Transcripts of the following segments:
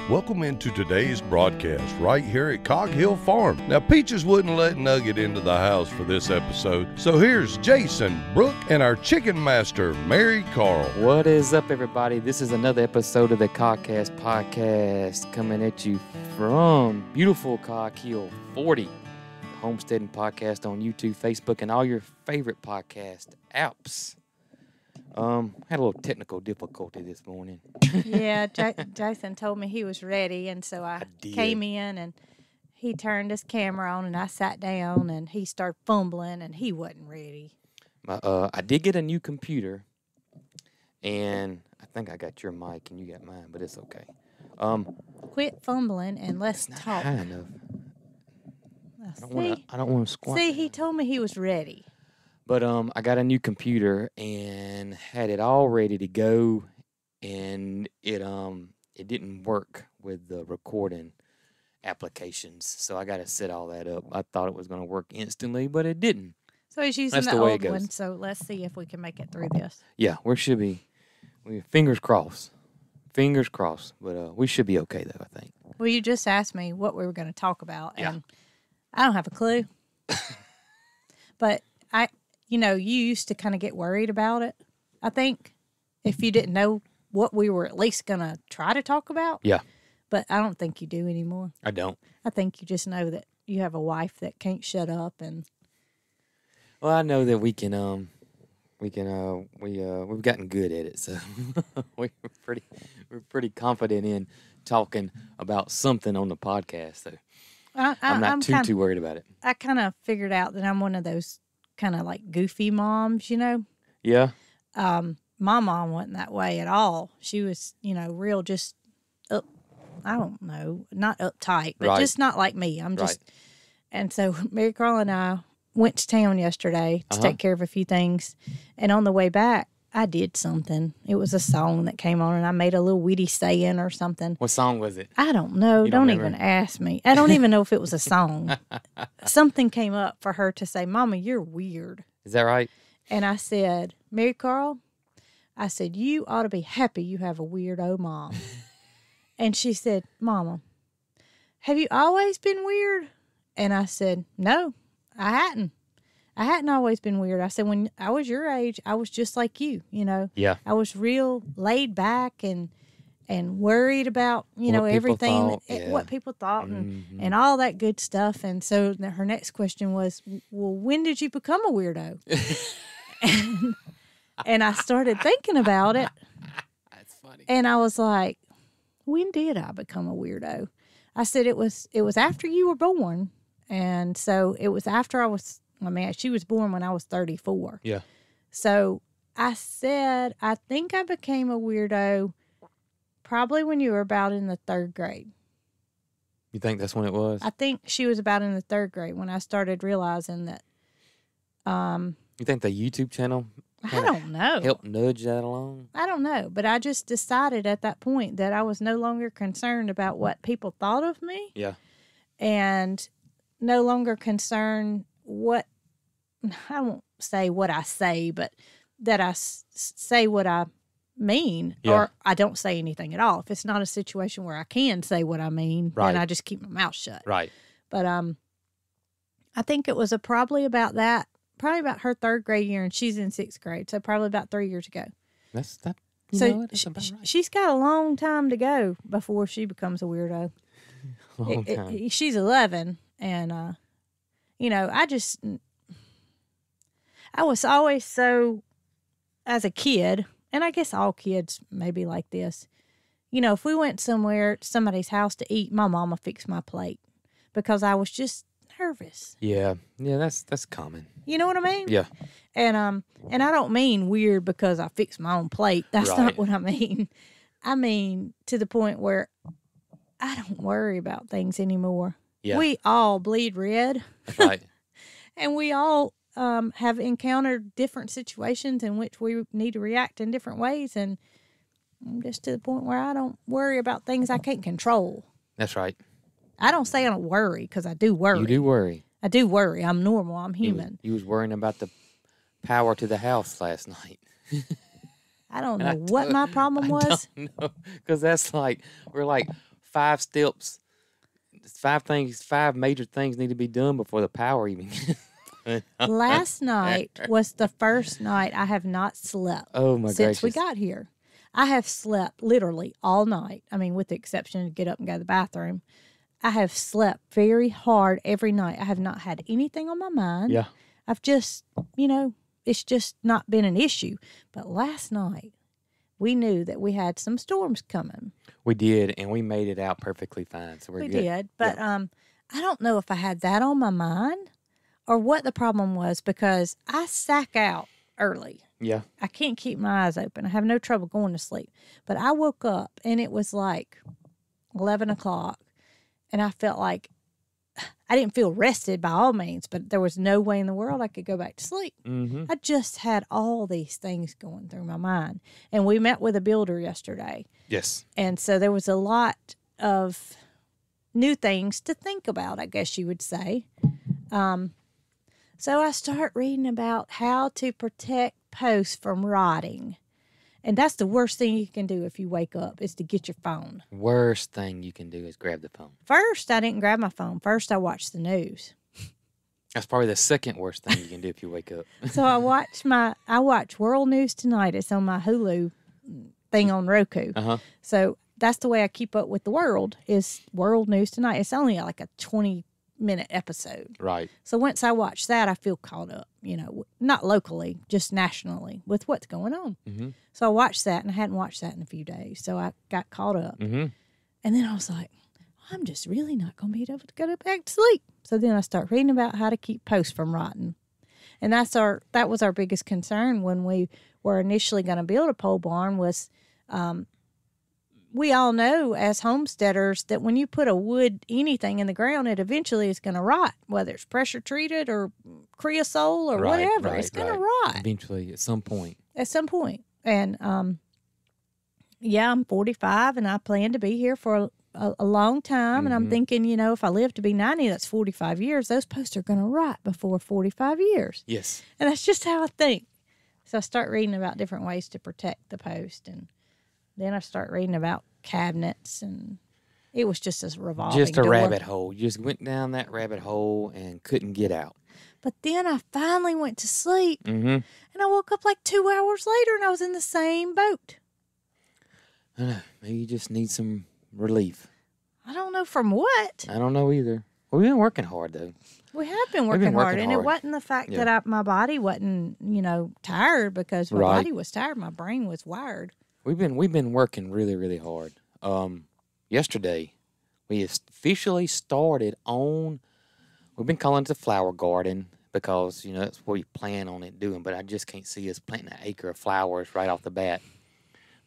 Welcome into today's broadcast right here at Cog Hill Farm. Now, Peaches wouldn't let Nugget into the house for this episode, so here's Jason, Brooke, and our chicken master, Marycarl. What is up, everybody? This is another episode of the Cogcast podcast coming at you from beautiful Cog Hill 40, the homesteading podcast on YouTube, Facebook, and all your favorite podcast apps. Had a little technical difficulty this morning. Yeah, Jason told me he was ready, and so I came in, and he turned his camera on, and I sat down, and he started fumbling, and he wasn't ready. I did get a new computer, and I think I got your mic, and you got mine, but it's okay. Quit fumbling, and let's talk. High enough. I don't want to squat. See, he told me he was ready. But I got a new computer and had it all ready to go, and it didn't work with the recording applications, so I got to set all that up. I thought it was going to work instantly, but it didn't. So he's using the old one, so let's see if we can make it through this. Yeah, we should be. Fingers crossed. Fingers crossed, but we should be okay, though, I think. Well, you just asked me what we were going to talk about, and I don't have a clue. But you used to kind of get worried about it, I think, if you didn't know what we were at least going to try to talk about. Yeah. But I don't think you do anymore. I don't. I think you just know that you have a wife that can't shut up. And well, I know that we've gotten good at it, so we're pretty confident in talking about something on the podcast. So I'm not too worried about it. I kind of figured out that I'm one of those kind of like goofy moms, Yeah. My mom wasn't that way at all. She was, real just up, I don't know, not uptight, but just not like me. And so Marycarl and I went to town yesterday to take care of a few things. And on the way back, I did something. It was a song that came on, and I made a little witty saying or something. What song was it? I don't know. Don't even ask me. I don't even know if it was a song. Something came up for her to say, "Mama, you're weird." Is that right? And I said, Marycarl, I said, you ought to be happy you have a weirdo mom. And she said, Mama, have you always been weird? And I said, no, I hadn't. I hadn't always been weird. I said, when I was your age, I was just like you, Yeah. I was real laid back and worried about, everything, what people thought and all that good stuff. And so her next question was, well, when did you become a weirdo? and I started thinking about it. That's funny. And I was like, when did I become a weirdo? I said, it was after you were born. And so it was after she was born when I was 34. Yeah. So I said, I think I became a weirdo probably when you were about in the third grade. You think that's when it was? I think she was about in the third grade when I started realizing that. You think the YouTube channel? I don't know. Helped nudge that along? I don't know. But I just decided at that point that I was no longer concerned about what people thought of me. Yeah. And no longer concerned I won't say what I say, but that I say what I mean, or I don't say anything at all. If it's not a situation where I can say what I mean, then I just keep my mouth shut. Right. But I think it was probably about her third grade year, and she's in sixth grade, so probably about 3 years ago. That's about right. She's got a long time to go before she becomes a weirdo. She's 11, and I was always so, as a kid, and I guess all kids may be like this, if we went somewhere to somebody's house to eat, my mama fixed my plate because I was just nervous. Yeah, that's common. You know what I mean? Yeah. And I don't mean weird because I fixed my own plate. That's not what I mean. I mean to the point where I don't worry about things anymore. Yeah. We all bleed red. That's right. And we all have encountered different situations in which we need to react in different ways. And I'm just to the point where I don't worry about things I can't control. That's right. I don't say I don't worry because I do worry. You do worry. I do worry. I'm normal. I'm human. You was worrying about the power to the house last night. I don't know what my problem was. I don't know, because that's like, we're like 5 steps. 5 major things need to be done before the power even. Last night was the first night I have not slept since we got here. I have slept literally all night. I mean, with the exception of get up and go to the bathroom. I have slept very hard every night. I have not had anything on my mind. Yeah. I've just, it's just not been an issue. But last night, we knew that we had some storms coming. We did, and we made it out perfectly fine. So we're good. We did, but I don't know if I had that on my mind or what the problem was because I sack out early. Yeah. I can't keep my eyes open. I have no trouble going to sleep. But I woke up, and it was like 11 o'clock, and I felt like I didn't feel rested by all means, but there was no way in the world I could go back to sleep. Mm-hmm. I just had all these things going through my mind. And we met with a builder yesterday. Yes. And so there was a lot of new things to think about, I guess you would say. So I start reading about how to protect posts from rotting. And that's the worst thing you can do if you wake up is to get your phone. Worst thing you can do is grab the phone. First, I didn't grab my phone. First, I watched the news. That's probably the second worst thing you can do if you wake up. So I watch World News Tonight. It's on my Hulu thing on Roku. Uh-huh. So that's the way I keep up with the world is World News Tonight. It's only like a 20-minute episode. Right. So once I watch that, I feel caught up, not locally, just nationally with what's going on. Mm-hmm. So I watched that, and I hadn't watched that in a few days. So I got caught up. Mm-hmm. And then I was like, I'm just really not going to be able to go back to sleep. So then I start reading about how to keep posts from rotting. And that was our biggest concern when we were initially going to build a pole barn was we all know as homesteaders that when you put anything in the ground, it eventually is going to rot, whether it's pressure treated or creosote or whatever. It's going to rot. Eventually, at some point. And, I'm 45 and I plan to be here for a long time. Mm-hmm. And I'm thinking, if I live to be 90, that's 45 years. Those posts are going to rot before 45 years. Yes. And that's just how I think. So I start reading about different ways to protect the post. And then I start reading about cabinets. And it was just a revolving Just a door. rabbit hole. You just went down that rabbit hole and couldn't get out. But then I finally went to sleep. Mm-hmm. And I woke up like 2 hours later and I was in the same boat. I know. Maybe you just need some relief. I don't know from what. I don't know either. We've been working hard, though. We have been working hard. And it wasn't the fact that my body wasn't, tired because my body was tired. My brain was wired. We've been working really, really hard. Yesterday, we officially started on, we've been calling it the flower garden because, that's what we plan on it doing. But I just can't see us planting an acre of flowers right off the bat.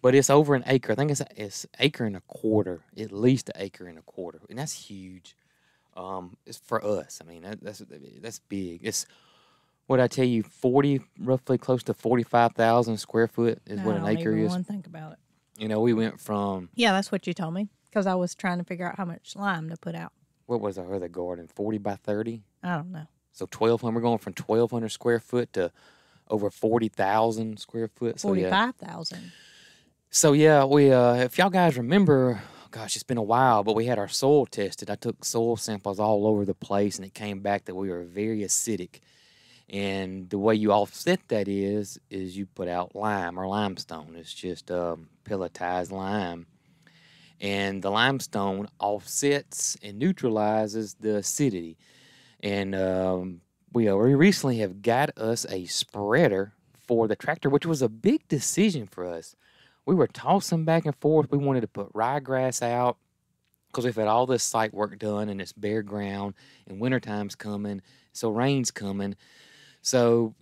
But it's over an acre. I think it's acre and a quarter, at least an acre and a quarter, and that's huge. It's for us. I mean, that's big. It's what I tell you, roughly close to 45,000 square foot is what an acre is. I don't even want to think about it. We went from that's what you told me because I was trying to figure out how much lime to put out. What was our other garden? 40 by 30. I don't know. So 1,200. We're going from 1,200 square foot to over 40,000 square foot. 45,000. So, we, if y'all guys remember, gosh, it's been a while, but we had our soil tested. I took soil samples all over the place, and it came back that we were very acidic. And the way you offset that is you put out lime or limestone. It's just pelletized lime. And the limestone offsets and neutralizes the acidity. And we recently have got us a spreader for the tractor, which was a big decision for us. We were tossing back and forth. We wanted to put ryegrass out because we've had all this site work done and it's bare ground and wintertime's coming, so rain's coming. So,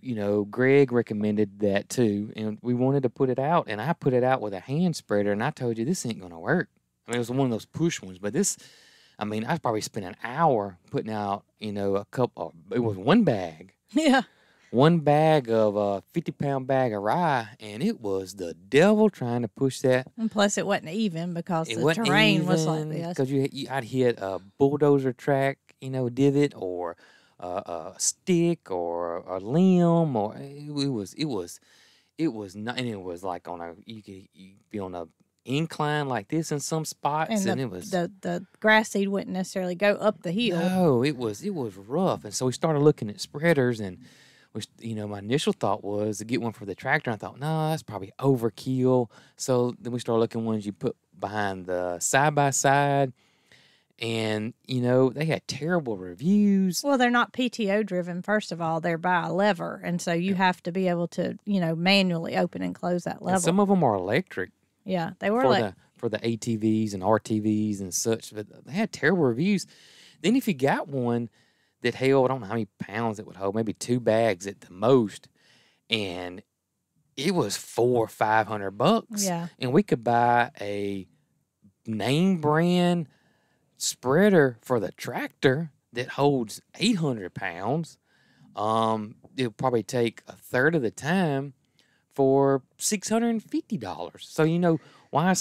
Greg recommended that too, and we wanted to put it out, and I put it out with a hand spreader, and I told you this ain't going to work. I mean, it was one of those push ones, but I probably spent an hour putting out, a couple, it was one bag. Yeah. One bag of a 50-pound bag of rye, and it was the devil trying to push that. And plus, it wasn't even because the terrain was like this. Because I'd hit a bulldozer track, divot, or a stick, or a limb, or it was not. And it was like you'd be on a incline like this in some spots, and it was the grass seed wouldn't necessarily go up the hill. No, it was rough, and so we started looking at spreaders, and my initial thought was to get one for the tractor. I thought, no, that's probably overkill. So then we started looking at ones you put behind the side by side. And, they had terrible reviews. Well, they're not PTO driven, first of all. They're by a lever. And so you have to be able to, manually open and close that lever. And some of them are electric. Yeah, they were for the ATVs and RTVs and such. But they had terrible reviews. Then if you got one that held, I don't know how many pounds it would hold, maybe 2 bags at the most. And it was $400 or $500. Yeah. And we could buy a name brand spreader for the tractor that holds 800 pounds. It'll probably take a third of the time for $650. So, why?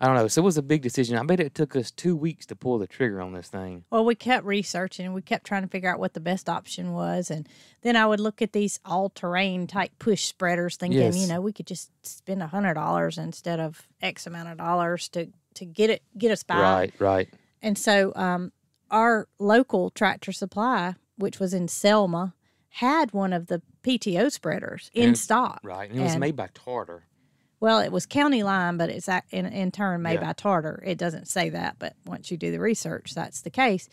I don't know. So it was a big decision. I bet it took us 2 weeks to pull the trigger on this thing. Well, we kept researching and we kept trying to figure out what the best option was. And then I would look at these all-terrain type push spreaders thinking, Yes. We could just spend $100 instead of X amount of dollars to get us by. Right. And so our local Tractor Supply, which was in Selma, had one of the PTO spreaders in stock. Right, and it was made by Tartar. Well, it was County Line, but it's in turn made by Tartar. It doesn't say that, but once you do the research, that's the case.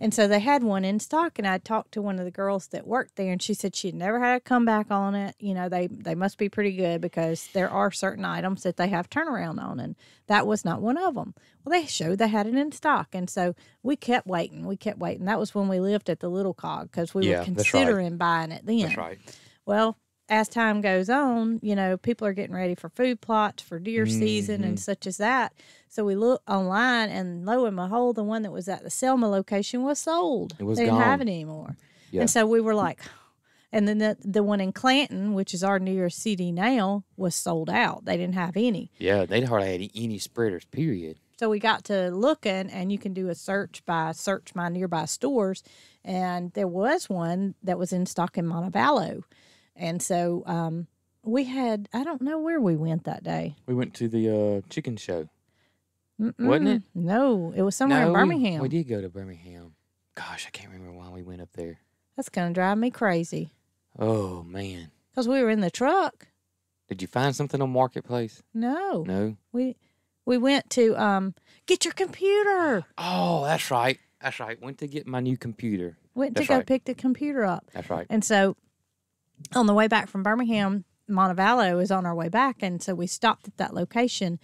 And so they had one in stock, and I talked to one of the girls that worked there, and she said she'd never had a comeback on it. They must be pretty good because there are certain items that they have turnaround on, and that was not one of them. Well, they showed they had it in stock, and so we kept waiting. That was when we lived at the Little Cog because we were considering buying it then. That's right. Well, as time goes on, people are getting ready for food plots for deer season and such as that. So we look online, and lo and behold, the one that was at the Selma location was sold. It was They gone. didn't have it anymore. Yeah. And so we were like, and then the one in Clanton, which is our nearest city now, was sold out. They didn't have any. Yeah, they hardly had any spreaders, period. So we got to looking, and you can do a search my nearby stores, and there was one that was in stock in Montevallo. And so we had, I don't know where we went that day. We went to the chicken show. Wasn't it? No, it was somewhere in Birmingham. We did go to Birmingham. Gosh, I can't remember why we went up there. That's going to drive me crazy. Oh, man. Because we were in the truck. Did you find something on Marketplace? No. No? We went to get your computer. Oh, that's right. Went to get my new computer. Went to go pick the computer up. That's right. And so on the way back from Birmingham, Montevallo is on our way back, and so we stopped at that location,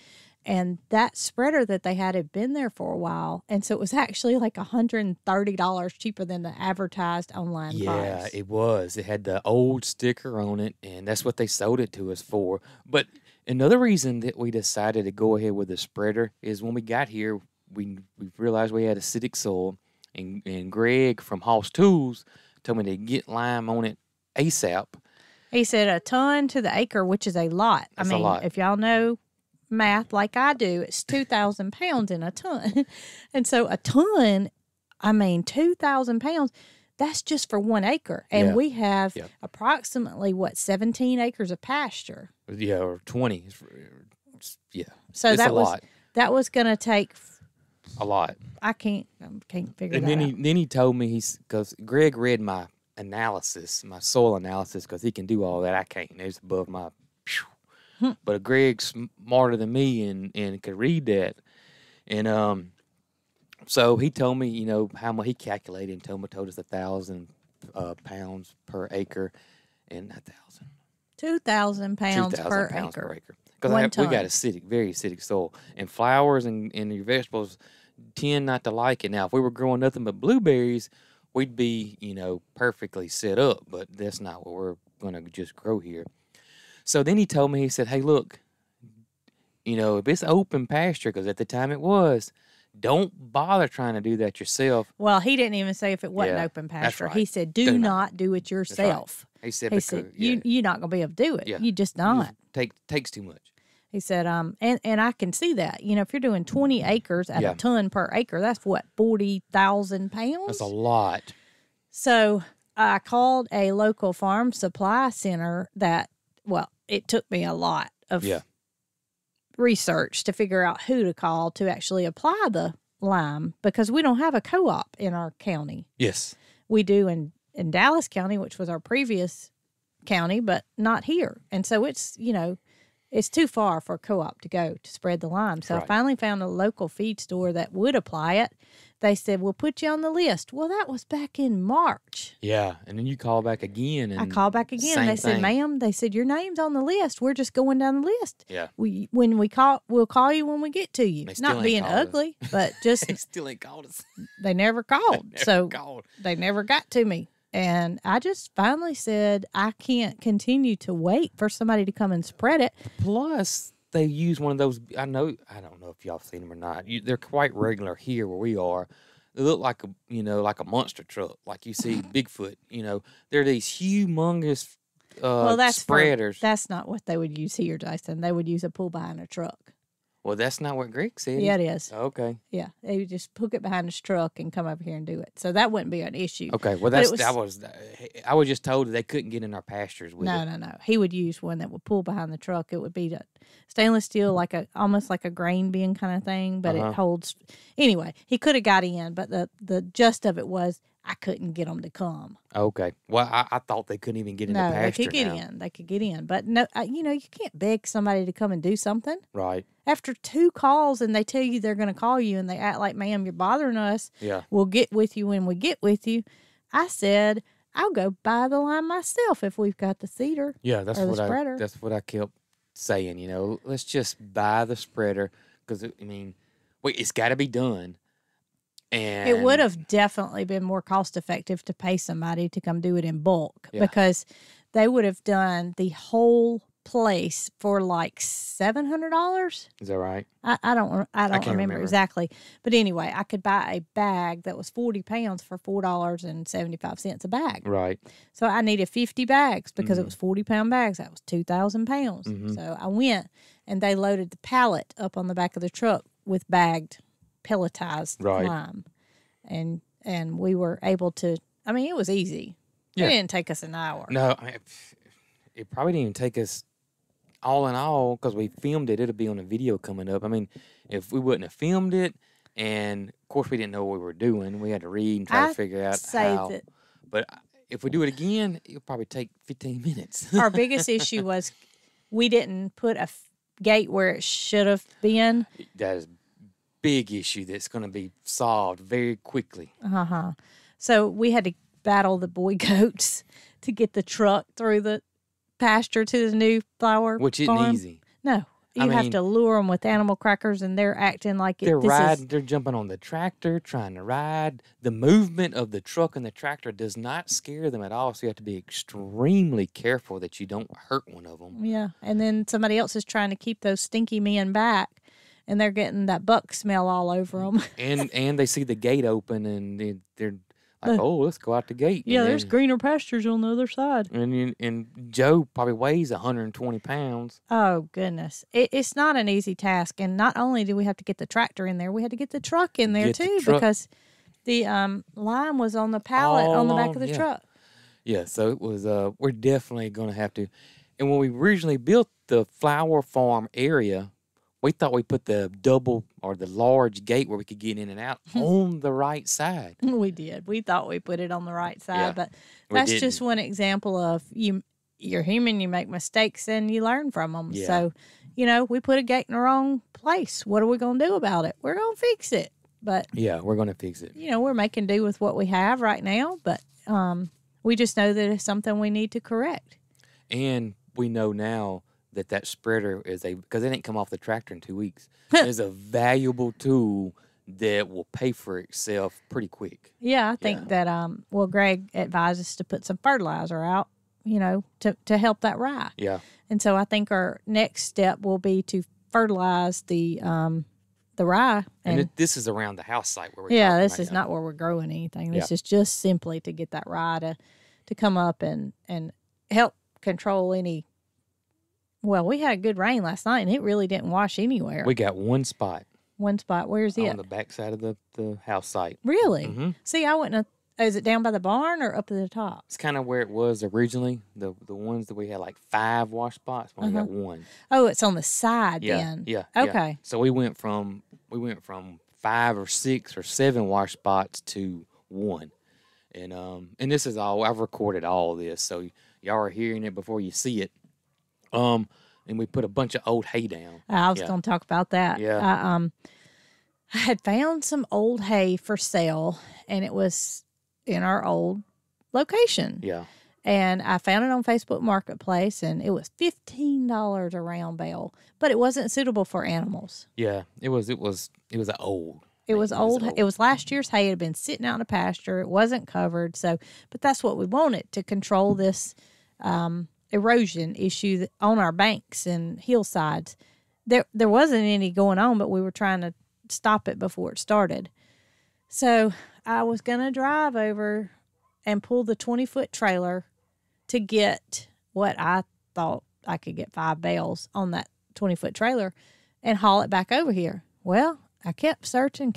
and that spreader that they had been there for a while, and so it was actually like $130 cheaper than the advertised online price. Yeah, it was. It had the old sticker on it, and that's what they sold it to us for. But another reason that we decided to go ahead with the spreader is when we got here, we realized we had acidic soil, and Greg from Hoss Tools told me to get lime on it ASAP. He said a ton to the acre, which is a lot. That's a lot. If y'all know math like I do, it's 2,000 pounds in a ton. And so a ton, 2,000 pounds, that's just for 1 acre. And we have approximately, 17 acres of pasture? Yeah, or 20. Yeah. So it's a lot. That was going to take a lot. I can't figure and that out. Then he told me, because Greg read my analysis, my soil analysis, because he can do all that. I can't. It's above my. But Greg's smarter than me and could read that, and so he told me, how much he calculated and told us 1,000 pounds per acre, and 1,000. 2,000 pounds per acre. Because we got very acidic soil, and flowers and your vegetables tend not to like it. Now, if we were growing nothing but blueberries, we'd be, perfectly set up, but that's not what we're going to just grow here. So then he told me, he said, hey, look, if it's open pasture, because at the time it was, don't bother trying to do that yourself. Well, he didn't even say if it wasn't open pasture. Right. He said, do not do it yourself. Right. He said, you're not going to be able to do it. Yeah. You just not. Takes too much. He said, and I can see that. If you're doing 20 acres at a ton per acre, that's 40,000 pounds? That's a lot. So I called a local farm supply center it took me a lot of research to figure out who to call to actually apply the lime, because we don't have a co-op in our county. Yes. We do in Dallas County, which was our previous county, but not here. And so it's, it's too far for a co-op to go to spread the lime. So I finally found a local feed store that would apply it. They said, we'll put you on the list. Well, that was back in March. Yeah, and then you call back again. And I called back again. They said, ma'am, your name's on the list. We're just going down the list. Yeah. We'll call you when we get to you. Not being ugly, but just. They still ain't called us. They never called. They never got to me. And I just finally said, I can't continue to wait for somebody to come and spread it. Plus, they use one of those. I don't know if y'all have seen them or not. They're quite regular here where we are. They look like a monster truck, like you see Bigfoot. They're these humongous spreaders. That's not what they would use here, Jason. They would use a pull behind a truck. Well, that's not what Greg said. Yeah, it is. Okay. Yeah, they would just hook it behind his truck and come over here and do it. So that wouldn't be an issue. Okay. Well, I was just told that they couldn't get in our pastures with it. No. He would use one that would pull behind the truck. It would be the stainless steel, almost like a grain bin kind of thing, but it holds. Anyway, he could have got in, but the gist of it was I couldn't get them to come. Okay. Well, I thought they couldn't even get in the pasture. No, they could get in. But no, you can't beg somebody to come and do something. Right. After 2 calls and they tell you they're going to call you and they act like, ma'am, you're bothering us. Yeah. We'll get with you when we get with you. I said, I'll go buy the lime myself if we've got the cedar. Yeah, that's spreader. That's what I kept saying. Let's just buy the spreader because it's got to be done. And it would have definitely been more cost effective to pay somebody to come do it in bulk because they would have done the whole place for like $700. Is that right? I don't remember exactly, but anyway, I could buy a bag that was 40 pounds for $4.75 a bag. Right. So I needed 50 bags because it was 40-pound bags. That was 2,000 pounds. Mm-hmm. So I went and they loaded the pallet up on the back of the truck with bagged pelletized lime, and we were able to. It was easy. Yeah. It didn't take us an hour. No, it probably didn't even take us all in all because we filmed it. It'll be on a video coming up. If we wouldn't have filmed it, and of course we didn't know what we were doing, we had to read and try to figure out how. But if we do it again, it'll probably take 15 minutes. Our biggest issue was we didn't put a gate where it should have been. That is big issue that's going to be solved very quickly. So we had to battle the boy goats to get the truck through the pasture to the new flower which isn't farm. Easy. No, you have to lure them with animal crackers, and they're acting like they're jumping on the tractor, trying to ride. The movement of the truck and the tractor does not scare them at all. So you have to be extremely careful that you don't hurt one of them. Yeah, and then somebody else is trying to keep those stinky men back. And they're getting that buck smell all over them. and they see the gate open, and they're like, oh, let's go out the gate. Yeah, there's greener pastures on the other side. And Joe probably weighs 120 pounds. Oh, goodness. It's not an easy task. And not only do we have to get the tractor in there, we had to get the truck in there, too, because the lime was on the pallet on the back of the truck. Yeah, so it was, we're definitely going to have to. And when we originally built the flower farm area, we thought we put the double or the large gate where we could get in and out on the right side. We did. We thought we put it on the right side, but that's just one example of you're human, you make mistakes, and you learn from them. Yeah. So, we put a gate in the wrong place. What are we going to do about it? We're going to fix it. But yeah, we're going to fix it. We're making do with what we have right now, but we just know that it's something we need to correct. And we know now that spreader is because it ain't come off the tractor in 2 weeks. It's a valuable tool that will pay for itself pretty quick. Yeah, I think that Greg advised us to put some fertilizer out, to help that rye. Yeah. And so I think our next step will be to fertilize the rye. And this is around the house site where we're this is not where we're growing anything. This is just simply to get that rye to come up and help control any. Well, we had good rain last night, and it really didn't wash anywhere. We got one spot. One spot. Where's it? On the back side of the house site. Really? Mm-hmm. See, I wouldn't Is it down by the barn or up at the top? It's kind of where it was originally. The ones that we had like 5 wash spots, we only got 1. Oh, it's on the side then. Yeah. Okay. Yeah. So we went from 5 or 6 or 7 wash spots to 1. And this is all I've recorded all of this, so y'all are hearing it before you see it. And we put a bunch of old hay down. I was going to talk about that. Yeah. I had found some old hay for sale, and it was in our old location. Yeah. And I found it on Facebook Marketplace, and it was $15 a round bale, but it wasn't suitable for animals. Yeah. It was old. It was old. It was last year's hay. It had been sitting out in a pasture. It wasn't covered. But that's what we wanted to control this erosion issue on our banks and hillsides. There wasn't any going on, but we were trying to stop it before it started. So I was going to drive over and pull the 20-foot trailer to get what I thought I could get 5 bales on that 20-foot trailer and haul it back over here. Well, I kept searching.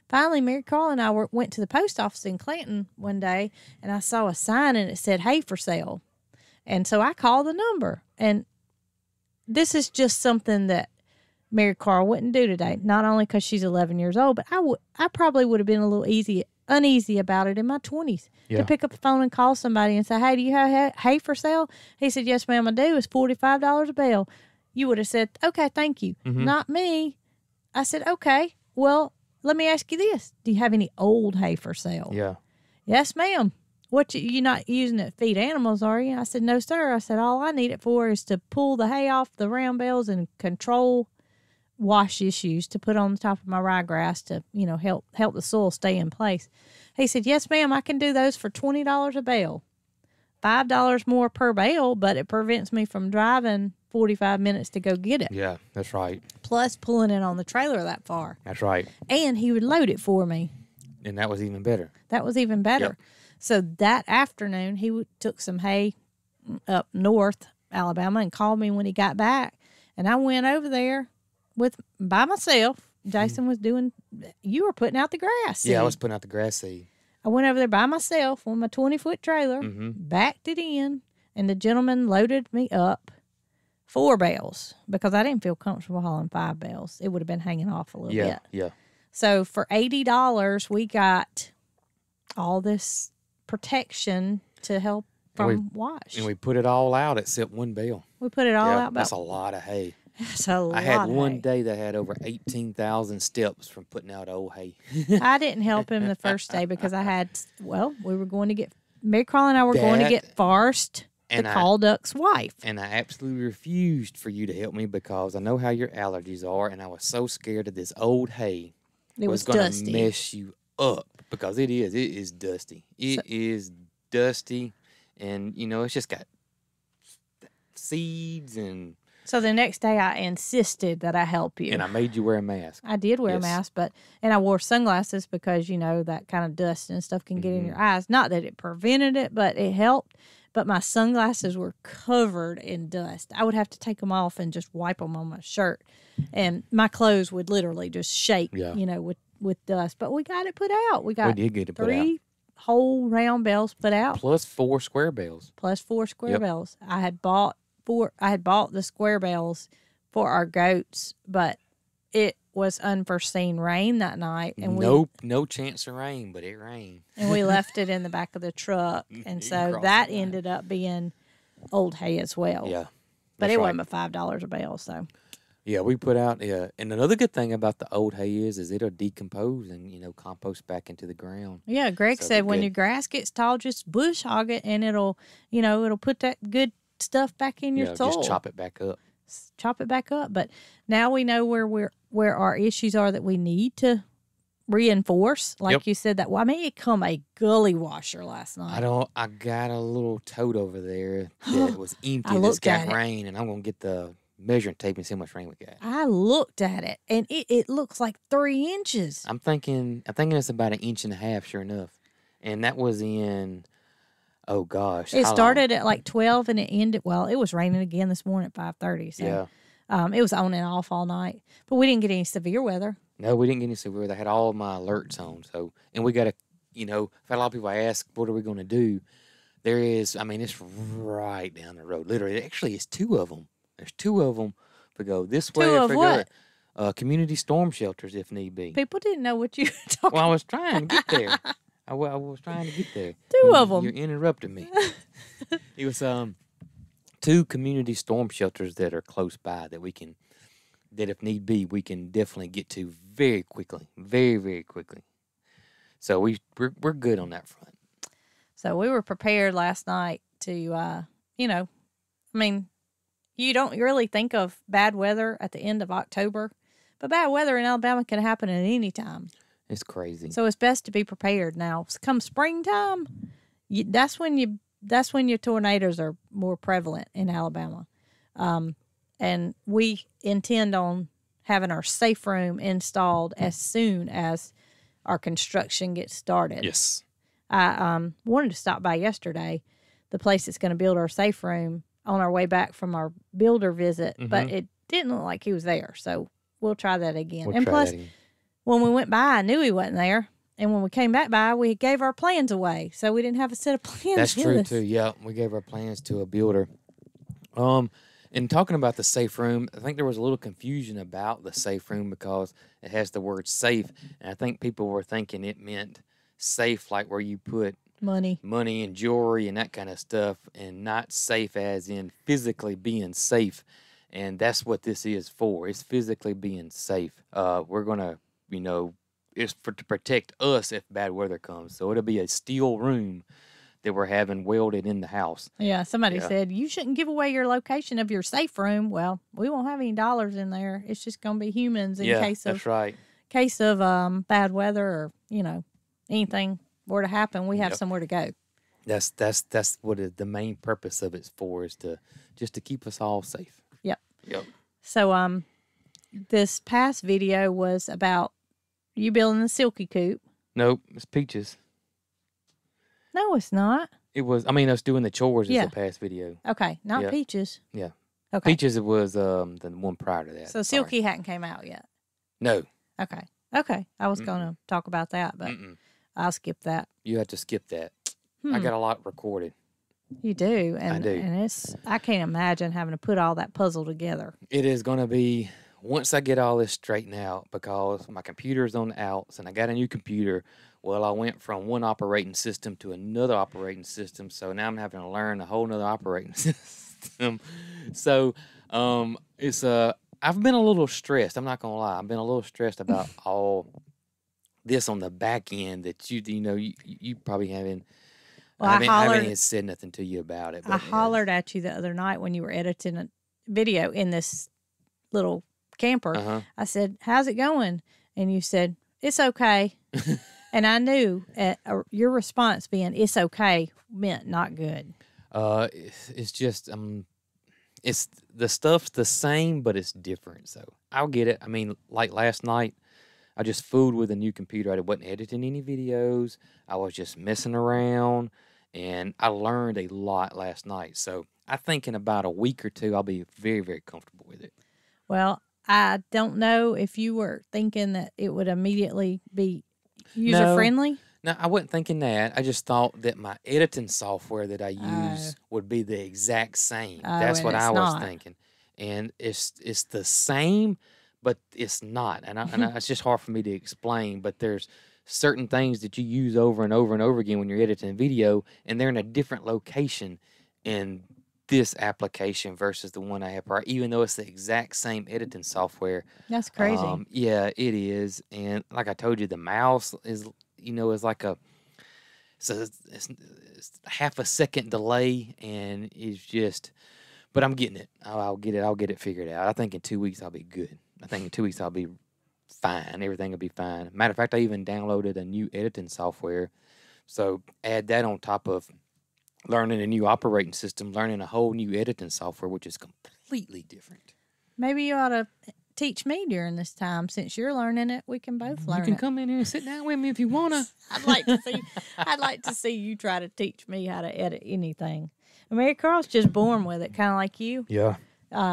Finally, Marycarl and I went to the post office in Clanton one day, and I saw a sign, and it said, hay for sale. And so I called the number. And this is just something that Marycarl wouldn't do today, not only because she's 11 years old, but I probably would have been a little uneasy about it in my 20s to pick up the phone and call somebody and say, hey, do you have hay for sale? He said, yes, ma'am, I do. It's $45 a bale. You would have said, okay, thank you. Mm-hmm. Not me. I said, okay, well, let me ask you this. Do you have any old hay for sale? Yeah. Yes, ma'am. What, you're not using it to feed animals, are you? I said, no, sir. I said, all I need it for is to pull the hay off the round bales and control wash issues to put on the top of my ryegrass to, help the soil stay in place. He said, yes, ma'am, I can do those for $20 a bale. $5 more per bale, but it prevents me from driving 45 minutes to go get it. Yeah, that's right. Plus pulling it on the trailer that far. That's right. And he would load it for me. And that was even better. That was even better. Yep. So that afternoon, he took some hay up north Alabama and called me when he got back. And I went over there by myself. Jason was you were putting out the grass seed. Yeah, I was putting out the grass seed. I went over there by myself on my 20-foot trailer, backed it in, and the gentleman loaded me up 4 bales because I didn't feel comfortable hauling 5 bales. It would have been hanging off a little bit. Yeah. So for $80, we got all this protection to help from wash. And we put it all out except 1 bale. We put it all out. That's a lot of hay. That's a lot. I had of one hay. day that had over 18,000 steps from putting out old hay. I didn't help him the first day because we were going to get, Marycarl and I were going to get Forrest, the call duck's wife. And I absolutely refused for you to help me because I know how your allergies are, and I was so scared of this old hay. It was going dusty. To mess you up because it is dusty. It is dusty, and, it's just got seeds and... So the next day I insisted that I help you. And I made you wear a mask. I did wear a mask, and I wore sunglasses because, that kind of dust and stuff can get in your eyes. Not that it prevented it, but it helped. But my sunglasses were covered in dust. I would have to take them off and just wipe them on my shirt. And my clothes would literally just shake, with dust. But we got it put out. We did get it put out. 3 whole round bales put out. Plus 4 square bales. Bales. I had bought the square bales for our goats, but it was unforeseen rain that night, and no chance of rain, but it rained, and we left it in the back of the truck, and so that ended up being old hay as well. Yeah, but it wasn't but $5 a bale. So yeah, we put out and another good thing about the old hay is it'll decompose and compost back into the ground. Yeah, Greg said when your grass gets tall, just bush hog it, and it'll put that good stuff back in your soil. Just chop it back up. But now we know where our issues are that we need to reinforce. Like you said, that it come a gully washer last night. I got a little tote over there that was empty. That's got rain, and I'm gonna get the measuring tape and see how much rain we got. I looked at it, and it looks like 3 inches. I'm thinking it's about 1.5 inches, sure enough, and that was in. Oh, gosh. It started at like 12 and it ended, it was raining again this morning at 5:30. So it was on and off all night. But we didn't get any severe weather. No, we didn't get any severe weather. I had all of my alerts on. And we got I've had a lot of people ask, what are we going to do? There is, it's right down the road. Literally, actually, it's 2 of them. There's 2 of them. If we go this way, if we what? Go community storm shelters if need be. People didn't know what you were talking about. Well, I was trying to get there. I was trying to get there. 2 of them. You're interrupting me. It was 2 community storm shelters that are close by that if need be, we can definitely get to very quickly, very, very quickly. So we're good on that front. So we were prepared last night to, you don't really think of bad weather at the end of October, but bad weather in Alabama can happen at any time. It's crazy. So it's best to be prepared. Now, come springtime, that's when your tornadoes are more prevalent in Alabama. And we intend on having our safe room installed as soon as our construction gets started. Yes. I wanted to stop by yesterday, the place that's going to build our safe room, on our way back from our builder visit, but it didn't look like he was there. So we'll try that again. And plus, when we went by, I knew he wasn't there. And when we came back by, we gave our plans away. So we didn't have a set of plans. That's true, too. Yeah, we gave our plans to a builder. And talking about the safe room, I think there was a little confusion about the safe room because it has the word safe. And I think people were thinking it meant safe, like where you put money and jewelry and that kind of stuff, and not safe as in physically being safe. And that's what this is for. It's physically being safe. We're going to, it's to protect us if bad weather comes. So it'll be a steel room that we're having welded in the house. Yeah, somebody said, you shouldn't give away your location of your safe room. Well, we won't have any dollars in there. It's just going to be humans in case of bad weather or, anything were to happen, we have somewhere to go. That's what the main purpose of it's for, is just to keep us all safe. Yep. So this past video was about you building the silky coop. Nope, it's Peaches. No, it's not. It was. Us doing the chores is the past video. Okay, not Peaches. Yeah. Okay. Peaches was the one prior to that. So Silky hadn't came out yet. No. Okay. I was going to talk about that, but I'll skip that. You have to skip that. I got a lot recorded. You do, and I do. And I can't imagine having to put all that puzzle together. It is going to be, once I get all this straightened out, because my computer's on the outs and I got a new computer. Well, I went from one operating system to another operating system, so now I'm having to learn a whole nother operating system. So it's I've been a little stressed. I'm not gonna lie. I've been a little stressed about all this on the back end that you probably haven't. Well, I haven't said nothing to you about it. But, I hollered at you the other night when you were editing a video in this little camper. Uh-huh. I said, "How's it going?" And you said, "It's okay." And I knew your response being "it's okay" meant not good. It's just it's the stuff's the same, but it's different. So I'll get it. Like last night, I just fooled with a new computer. I wasn't editing any videos. I was just messing around, and I learned a lot last night. So I think in about a week or two, I'll be very, very comfortable with it. Well, I don't know if you were thinking that it would immediately be user-friendly. No, I wasn't thinking that. I just thought that my editing software that I use would be the exact same. That's what I was thinking. And it's the same, but it's not. And it's just hard for me to explain. But there's certain things that you use over and over and over again when you're editing video, and they're in a different location in this application versus the one I have prior, even though it's the exact same editing software. That's crazy. Yeah, it is. And like I told you, the mouse is like it's half a second delay, and it's just, but I'm getting it. I'll get it figured out. I think in 2 weeks I'll be good. I think in 2 weeks I'll be fine. Everything will be fine. Matter of fact, I even downloaded a new editing software. So add that on top of learning a new operating system, learning a whole new editing software, which is completely different. Maybe you ought to teach me during this time. Since you're learning it, we can both learn it. You can come in here and sit down with me if you want to. I'd like to see you try to teach me how to edit anything. Marycarl's just born with it, kind of like you. Yeah.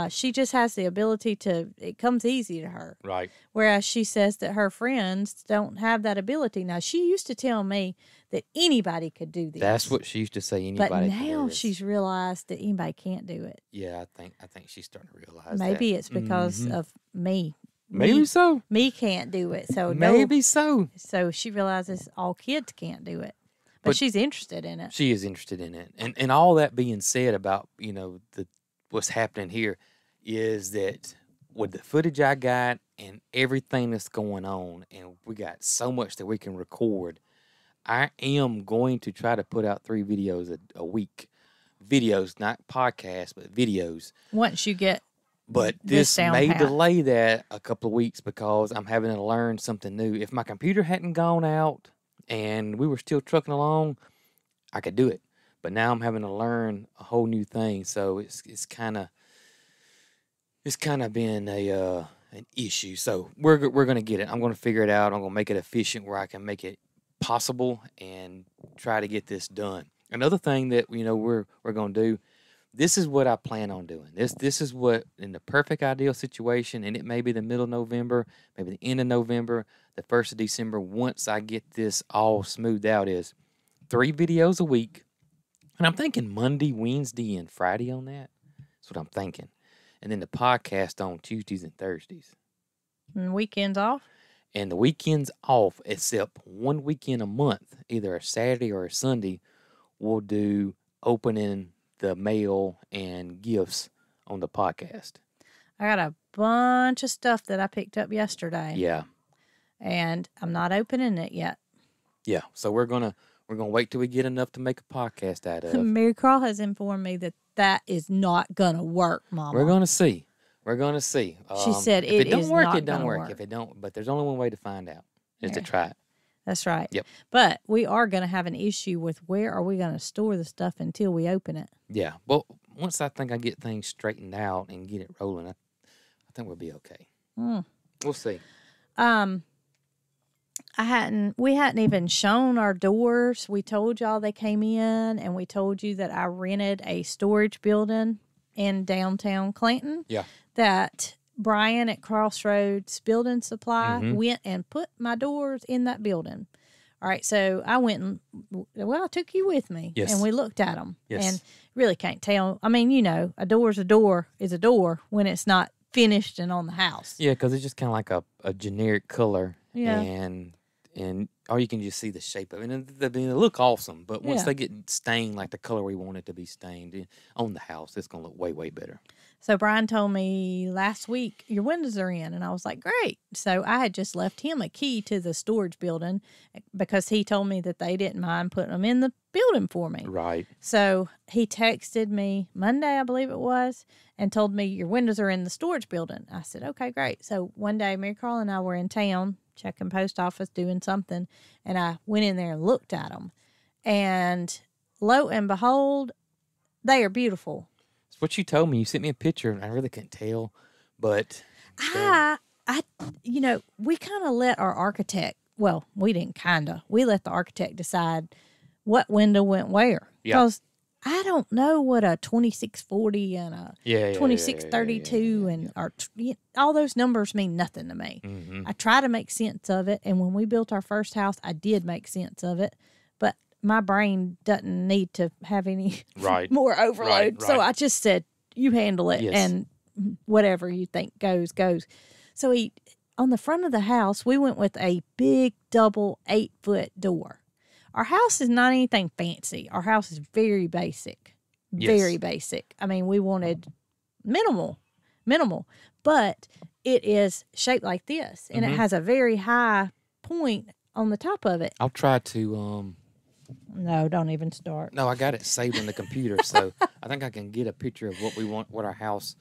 She just has the ability to, it comes easy to her. Right. Whereas she says that her friends don't have that ability. Now, she used to tell me that anybody could do this. That's what she used to say. Anybody but can now do this. she's realized that anybody can't do it. Yeah, I think she's starting to realize Maybe that. it's because of me. Maybe so. Me can't do it. So Maybe so. So she realizes all kids can't do it. But she's interested in it. She is interested in it. And all that being said about, what's happening here is that with the footage I got and everything that's going on, and we got so much that we can record, I am going to try to put out 3 videos a week. Videos, not podcasts, but videos. Once you get But this may delay that a couple of weeks because I'm having to learn something new. If my computer hadn't gone out and we were still trucking along, I could do it. But now I'm having to learn a whole new thing, so it's kind of been an issue. So we're gonna get it. I'm gonna figure it out. I'm gonna make it efficient where I can make it possible and try to get this done. Another thing that we're gonna do. This is what I plan on doing. This is what, in the perfect ideal situation, and it may be the middle of November, maybe the end of November, the 1st of December, once I get this all smoothed out, is 3 videos a week. And I'm thinking Monday, Wednesday, and Friday on that. That's what I'm thinking. And then the podcast on Tuesdays and Thursdays. And weekends off? And the weekends off, except one weekend a month, either a Saturday or a Sunday, we'll do opening the mail and gifts on the podcast. I got a bunch of stuff that I picked up yesterday. Yeah. And I'm not opening it yet. Yeah. So we're gonna wait till we get enough to make a podcast out of. Marycarl has informed me that is not gonna work, Mama. We're gonna see. She said if it don't work, not it don't gonna work. If it don't, but there's only one way to find out is to try it. That's right. Yep. But we are going to have an issue with where are we going to store the stuff until we open it. Yeah. Well, once I think I get things straightened out and get it rolling, I think we'll be okay. We'll see. We hadn't even shown our doors. We told y'all they came in, and we told you that I rented a storage building in downtown Clanton. Yeah. That Brian at Crossroads Building Supply went and put my doors in that building. All right, so I went and, I took you with me. Yes. And we looked at them. Yes. And really can't tell. I mean, a door is a door when it's not finished and on the house. Yeah, because it's just kind of like a generic color. Yeah. And or you can just see the shape of it. And they look awesome, but once they get stained like the color we want it to be stained on the house, it's going to look way, way better. So Brian told me last week, your windows are in. And I was like, great. So I had just left him a key to the storage building because he told me that they didn't mind putting them in the building for me. Right. So he texted me Monday, I believe it was, and told me your windows are in the storage building. I said, okay, great. So one day, Marycarl and I were in town checking post office, doing something, and I went in there and looked at them. And lo and behold, they are beautiful. It's what you told me. You sent me a picture, and I really couldn't tell, but we kind of let our architect, well, we didn't we let the architect decide what window went where. Because I don't know what a 2640 and a 2632 and all those numbers mean nothing to me. Mm-hmm. I try to make sense of it, and when we built our first house, I did make sense of it, but my brain doesn't need to have any more overload. Right. So I just said, you handle it, and whatever you think goes. So on the front of the house, we went with a big double 8-foot door. Our house is not anything fancy. Our house is very basic. Very basic. I mean, we wanted minimal, but it is shaped like this, and it has a very high point on the top of it. I'll try to No, don't even start. No, I got it saved in the computer, so I think I can get a picture of what we want, what our house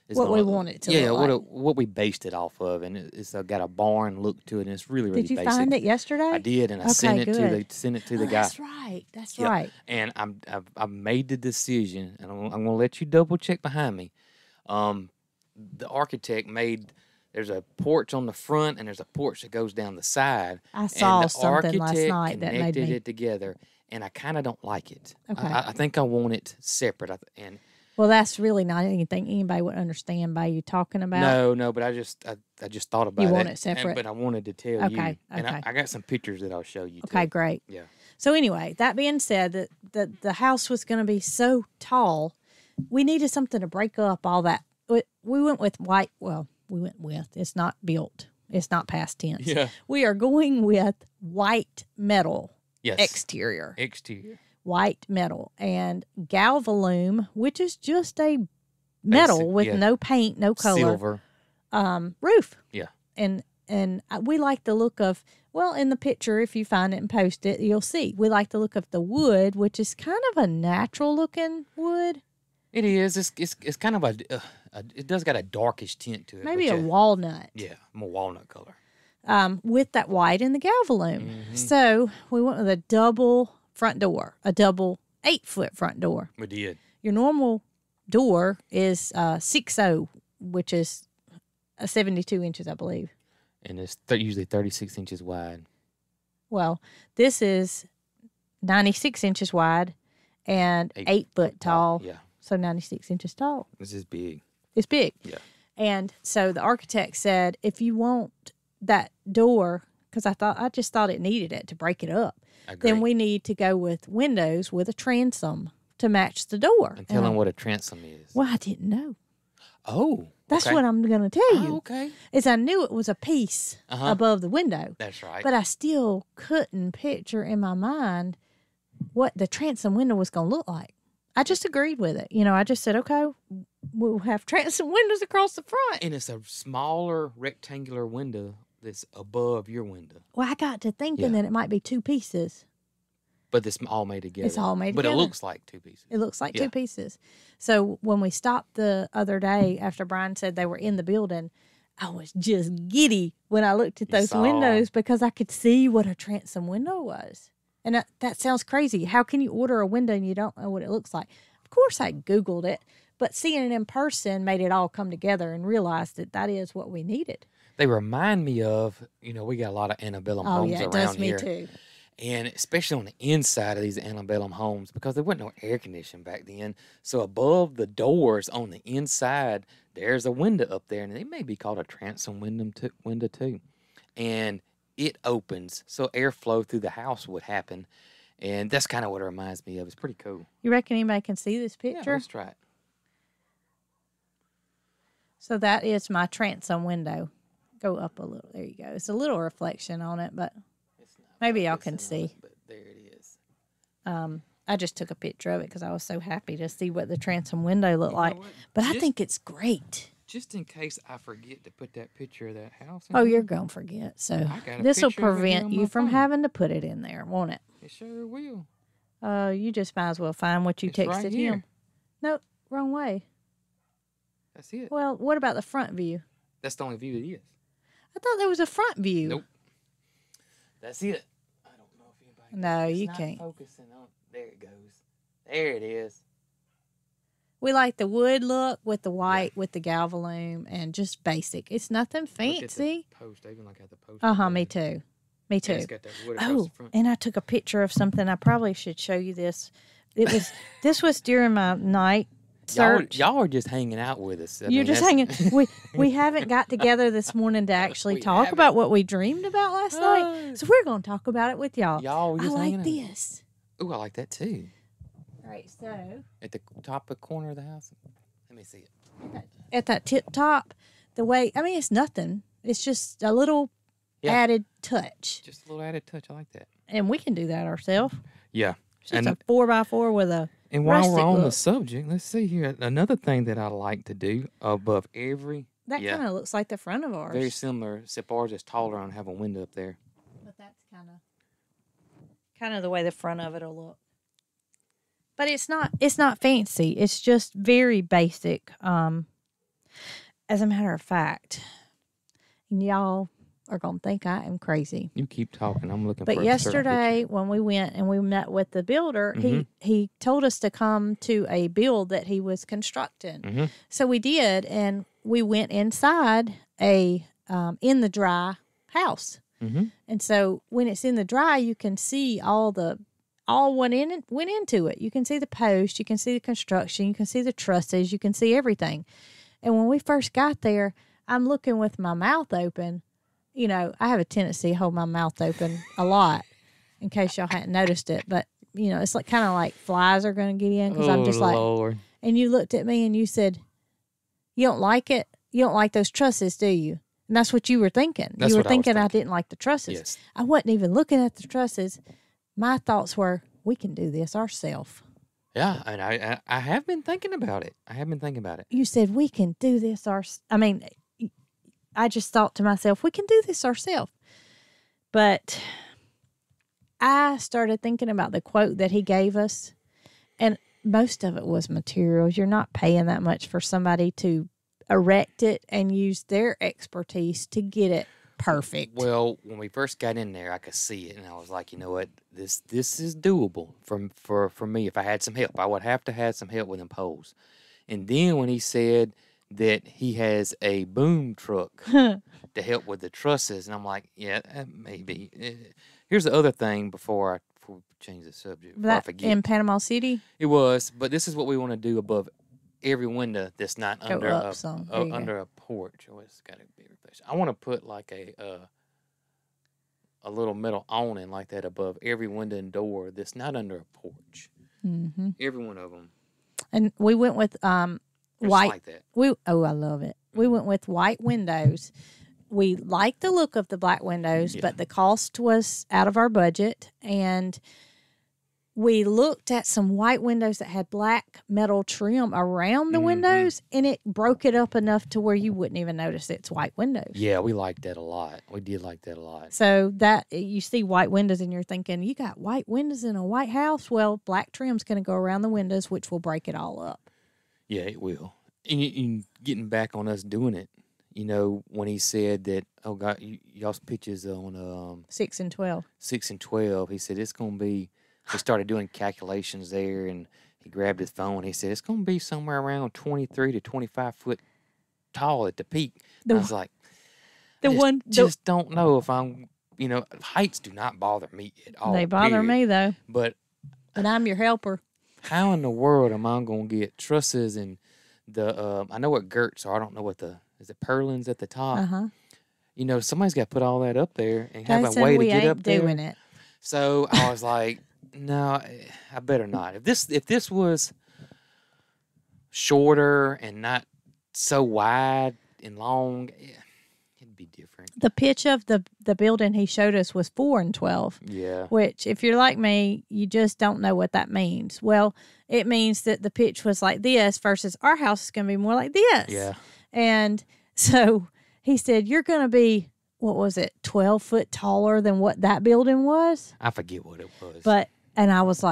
is. What we want it to look like. what we based it off of, and it's got a barn look to it, and it's really, really basic. Did you find it yesterday? I did, and I sent it to the guy. That's right. That's right. And I've made the decision, and I'm going to let you double check behind me. The architect made. There's a porch on the front, and there's a porch that goes down the side. I saw something last night that made me... connected it together, and I kind of don't like it. Okay. I think I want it separate. And Well, that's really not anything anybody would understand by you talking about. No, but I just thought about it. You want it separate? But I wanted to tell you. Okay. And I got some pictures that I'll show you, Okay, too. great. Yeah. So anyway, that being said, the house was going to be so tall, we needed something to break up all that. We went with white. Well, it's not built. It's not past tense. Yeah. We are going with white metal. Yes. Exterior. White metal. And galvalume, which is just a metal Basic, with no paint, no color. Silver. Roof. Yeah. And we like the look of, well, in the picture, if you find it and post it, you'll see. We like the look of the wood, which is kind of a natural looking wood. It is. It's kind of it does got a darkish tint to it. Maybe a walnut. Yeah, more walnut color. With that white and the galvalume. Mm-hmm. So we went with a double front door, a double 8-foot front door. We did. Your normal door is 6'0", which is 72 inches, I believe. And it's usually 36 inches wide. Well, this is 96 inches wide and 8 foot tall. Yeah. So 96 inches tall. This is big. It's big. Yeah. And so the architect said, if you want that door, because I just thought it needed it to break it up, then we need to go with windows with a transom to match the door. And tell them what a transom is. Well, I didn't know. Oh. That's okay. what I'm going to tell you. Oh, okay. Is I knew it was a piece above the window. That's right. But I still couldn't picture in my mind what the transom window was going to look like. I just agreed with it. You know, I just said, okay, we'll have transom windows across the front. And it's a smaller rectangular window that's above your window. Well, I got to thinking that it might be 2 pieces. But it's all made together. It's all made together. But it looks like 2 pieces. It looks like 2 pieces. So when we stopped the other day after Brian said they were in the building, I was just giddy when I looked at those windows because I could see what a transom window was. And that sounds crazy. How can you order a window and you don't know what it looks like? Of course, I Googled it, but seeing it in person made it all come together and realized that is what we needed. They remind me of, we got a lot of antebellum homes around here. Oh, yeah, it does me too. And especially on the inside of these antebellum homes, because there wasn't no air conditioning back then. So above the doors on the inside, there's a window up there, and it may be called a transom window too. And it opens, so airflow through the house would happen. And that's kind of what it reminds me of. It's pretty cool. You reckon anybody can see this picture? Yeah, let's try it. So that is my transom window. Go up a little. There you go. It's a little reflection on it, but maybe y'all can see. But there it is. I just took a picture of it because I was so happy to see what the transom window looked like. But I think it's great. Just in case I forget to put that picture of that house in there. there. You're going to forget. So this will picture of it here prevent on you my from phone. having to put it in there, won't it? It sure will. You just might as well find what you It's texted right him. here. Nope, wrong way. That's it. Well, what about the front view? That's the only view it is. I thought there was a front view. Nope. That's it. I don't know if anybody. No, it's you not can't. Focusing on. There it goes. There it is. We like the wood look with the white, with the galvalume, and just basic. It's nothing fancy. Look at the post. I even like how the post. Me too. Me too. It's got that wood across the front. And I took a picture of something. I probably should show you this. This was during my night search. Y'all are just hanging out with us. You're just hanging. We haven't got together this morning to actually talk about what we dreamed about last night. So we're going to talk about it with y'all. Y'all just I like hanging out. this. Ooh, I like that too. All right, so At the top of the corner of the house. Let me see it. at that tip top, it's nothing. It's just a little added touch. Just a little added touch. I like that. And we can do that ourselves. Yeah. It's just a 4x4 with a And while rustic we're on the look. subject, let's see here. Another thing that I like to do above every. That kind of looks like the front of ours. Very similar, except ours is taller and have a window up there. But that's kind of the way the front of it'll look. But it's not fancy. It's just very basic. As a matter of fact, and y'all are gonna think I am crazy. You keep talking. I'm looking. But for yesterday when we went and we met with the builder, he told us to come to a build that he was constructing. So we did, and we went inside a in the dry house. And so when it's in the dry, you can see all the all went into it. You can see the post, you can see the construction, you can see the trusses, you can see everything. And when we first got there, I'm looking with my mouth open. You know, I have a tendency to hold my mouth open a lot, in case y'all hadn't noticed it. But, you know, it's like kind of like flies are going to get in because I'm just Lord. and you looked at me and you said, you don't like it? You don't like those trusses, do you? And that's what you were thinking. That's you were what I was thinking I thinking. didn't like the trusses. Yes. I wasn't even looking at the trusses. My thoughts were, we can do this ourselves. Yeah, and I have been thinking about it. You said, we can do this I just thought to myself, we can do this ourselves. But I started thinking about the quote that he gave us, and most of it was materials. You're not paying that much for somebody to erect it and use their expertise to get it perfect. Well, when we first got in there, I could see it, and I was like, you know what, this is doable for me. If I had some help, I would have to have some help with them poles. And then when he said that he has a boom truck to help with the trusses, and I'm like, yeah, maybe. Here's the other thing before we change the subject. Before I forget. In Panama City? It was, but this is what we want to do above every window that's not under a porch. Oh, it's got to be replaced. I want to put like a little metal awning like that above every window and door that's not under a porch. Mm-hmm. Every one of them. And we went with white. Like that. I love it. We went with white windows. We liked the look of the black windows, but the cost was out of our budget. And we looked at some white windows that had black metal trim around the windows, and it broke it up enough to where you wouldn't even notice it's white windows. Yeah, we liked that a lot. We did like that a lot. So that you see white windows and you're thinking, you got white windows in a white house? Well, black trim's going to go around the windows, which will break it all up. Yeah, it will. And getting back on us doing it, you know, when he said that, oh, God, y'all's pictures on 6 and 12. 6 and 12, he said it's going to be, he started doing calculations there, and he grabbed his phone. He said it's going to be somewhere around 23 to 25 foot tall at the peak. I was like, just don't know if I'm, you know, heights do not bother me at all. They bother me, though. But I'm your helper. How in the world am I going to get trusses and I know what girts are. I don't know what is it purlins at the top? Uh-huh. You know, somebody's got to put all that up there and have a way to get up there. Doing it. So I was like, no, I better not. If this was shorter and not so wide and long, it'd be different. The pitch of the building he showed us was 4 and 12. Yeah. Which, if you're like me, you just don't know what that means. Well, it means that the pitch was like this versus our house is going to be more like this. Yeah. And so he said, you're going to be, 12 foot taller than what that building was? I forget what it was. And I was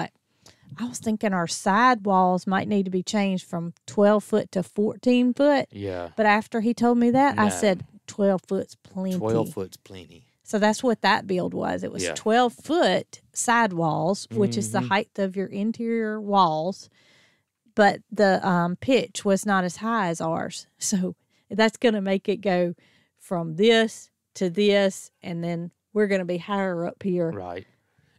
thinking our side walls might need to be changed from 12 foot to 14 foot. Yeah. But after he told me that, I said 12 foot's plenty. 12 foot's plenty. So that's what that build was. It was 12 foot side walls, which is the height of your interior walls. But the pitch was not as high as ours. So that's going to make it go from this to this, and then we're going to be higher up here. Right.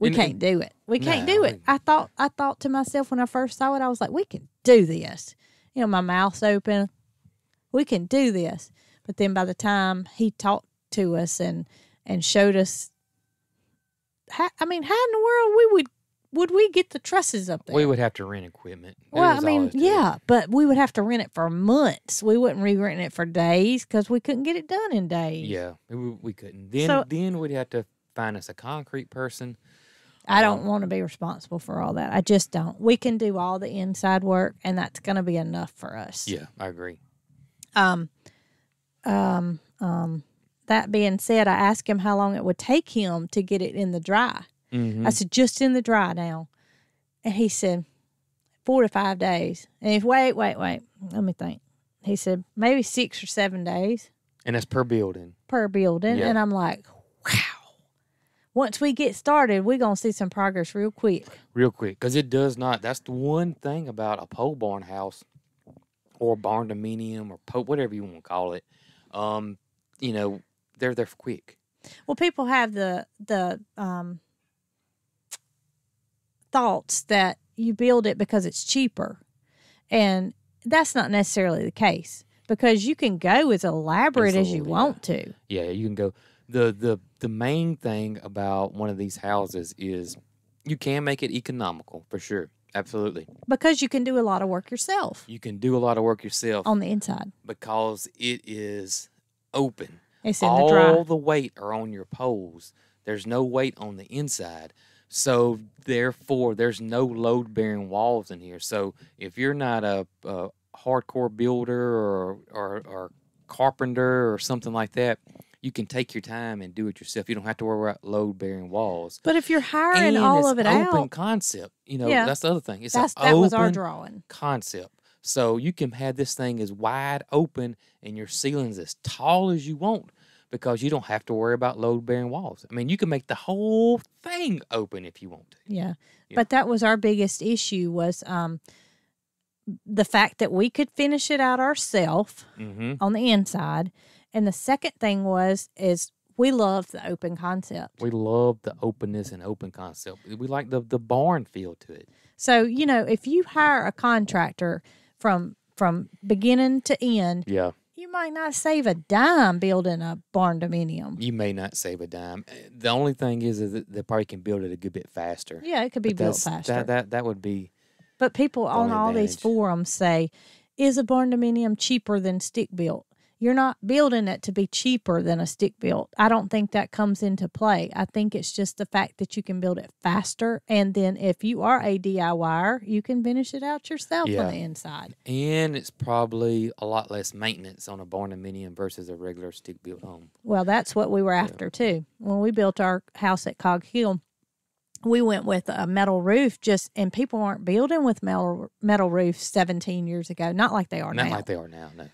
We can't do it. We can't do it. I thought to myself when I first saw it, I was like, we can do this. You know, my mouth's open. We can do this. But then by the time he talked to us and showed us, how in the world would we get the trusses up there? We would have to rent equipment. But we would have to rent it for months. We wouldn't re-rent it for days because we couldn't get it done in days. Yeah, we couldn't. Then we'd have to find us a concrete person. I don't want to be responsible for all that. I just don't. We can do all the inside work, and that's going to be enough for us. Yeah, I agree. That being said, I asked him how long it would take him to get it in the dry. Mm-hmm. I said, just in the dry now. And he said, 4 to 5 days. And if, wait, let me think. He said, maybe 6 or 7 days. And that's per building. Yeah. And I'm like, wow. Once we get started, we're going to see some progress real quick. Because it does not. That's the one thing about a pole barn house or barn dominium or whatever you want to call it. You know, they're quick. Well, people have the thoughts that you build it because it's cheaper. And that's not necessarily the case, because you can go as elaborate as you want to. Yeah, you can go. The main thing about one of these houses is you can make it economical, for sure. Absolutely. Because you can do a lot of work yourself. You can do a lot of work yourself. On the inside. Because it is open. It's in the dry. All the weight are on your poles. There's no weight on the inside. So, therefore, there's no load-bearing walls in here. So, if you're not a hardcore builder or carpenter or something like that, you can take your time and do it yourself. You don't have to worry about load-bearing walls. But if you're hiring and all of it open out. Open concept. That's the other thing. That was our drawing. Concept. So you can have this thing as wide open and your ceilings as tall as you want, because you don't have to worry about load-bearing walls. I mean, you can make the whole thing open if you want to. Yeah. But that was our biggest issue, was the fact that we could finish it out ourselves on the inside. And the second thing is we loved the open concept. We love the openness and open concept. We like the barn feel to it. So, if you hire a contractor from beginning to end, you might not save a dime building a barn dominium. You may not save a dime. The only thing is that they probably can build it a good bit faster. Yeah, it could be built faster. That would be. But people on all these forums say, is a barn dominium cheaper than stick built? You're not building it to be cheaper than a stick built. I don't think that comes into play. I think it's just the fact that you can build it faster. And then if you are a DIYer, you can finish it out yourself on the inside. And it's probably a lot less maintenance on a barn dominium versus a regular stick built home. Well, that's what we were after too. When we built our house at Cog Hill, we went with a metal roof, and people weren't building with metal roofs 17 years ago. Not like they are now. Not like they are now, no.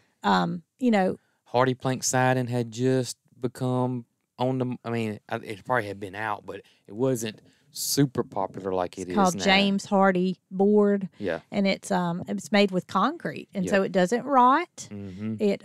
Hardy plank siding had just become it probably had been out, but it wasn't super popular like it is now. It's called James Hardy board. Yeah. And it's made with concrete, and so it doesn't rot. Mm-hmm. It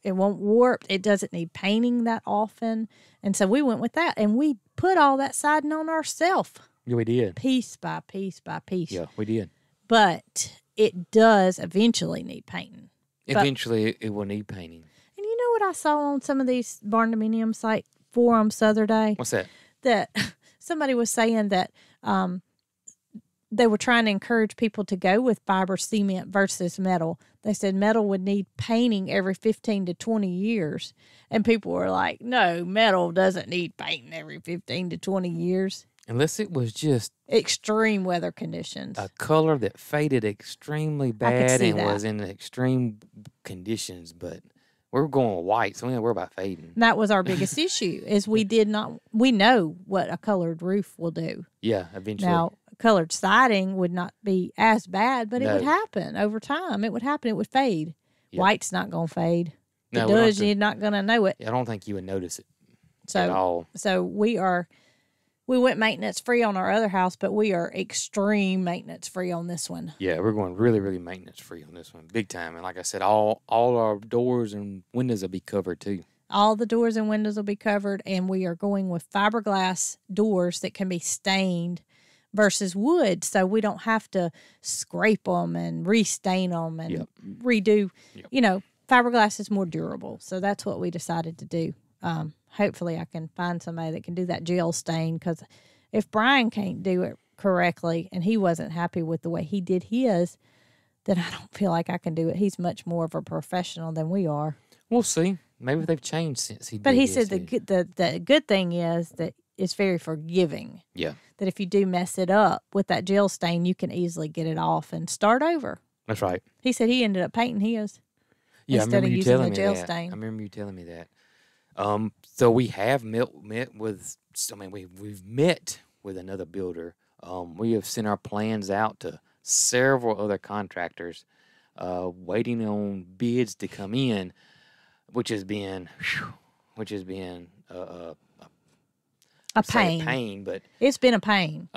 it won't warp. It doesn't need painting that often. And so we went with that, and we put all that siding on ourselves. Yeah, we did. Piece by piece by piece. Yeah, we did. But it does eventually need painting. Eventually, it will need painting. And you know what I saw on some of these barn dominium site forums the other day? What's that? That somebody was saying that they were trying to encourage people to go with fiber cement versus metal. They said metal would need painting every 15 to 20 years. And people were like, no, metal doesn't need painting every 15 to 20 years. Unless it was just extreme weather conditions. A color that faded extremely bad and was in extreme conditions. But we're going with white, so we don't worry about fading. That was our biggest issue, is we know what a colored roof will do. Yeah, eventually. Now, colored siding would not be as bad, but it would happen over time. It would happen. It would fade. Yep. White's not going to fade. If it does, you're not going to know it. I don't think you would notice it at all. So we went maintenance free on our other house, but we are extreme maintenance free on this one. Yeah, we're going really, really maintenance free on this one, big time. And like I said, all our doors and windows will be covered too. All the doors and windows will be covered, and we are going with fiberglass doors that can be stained versus wood, so we don't have to scrape them and restain them and redo. Yep. Fiberglass is more durable, so that's what we decided to do. Hopefully I can find somebody that can do that gel stain, because if Brian can't do it correctly and he wasn't happy with the way he did his, then I don't feel like I can do it. He's much more of a professional than we are. We'll see. Maybe they've changed since he did. But he said the good thing is that it's very forgiving. Yeah. That if you do mess it up with that gel stain, you can easily get it off and start over. That's right. He said he ended up painting his. Yeah, instead of using the gel stain. I remember you telling me that. So we have met with. We've met with another builder. We have sent our plans out to several other contractors, waiting on bids to come in, which has been a pain. Pain, but it's been a pain.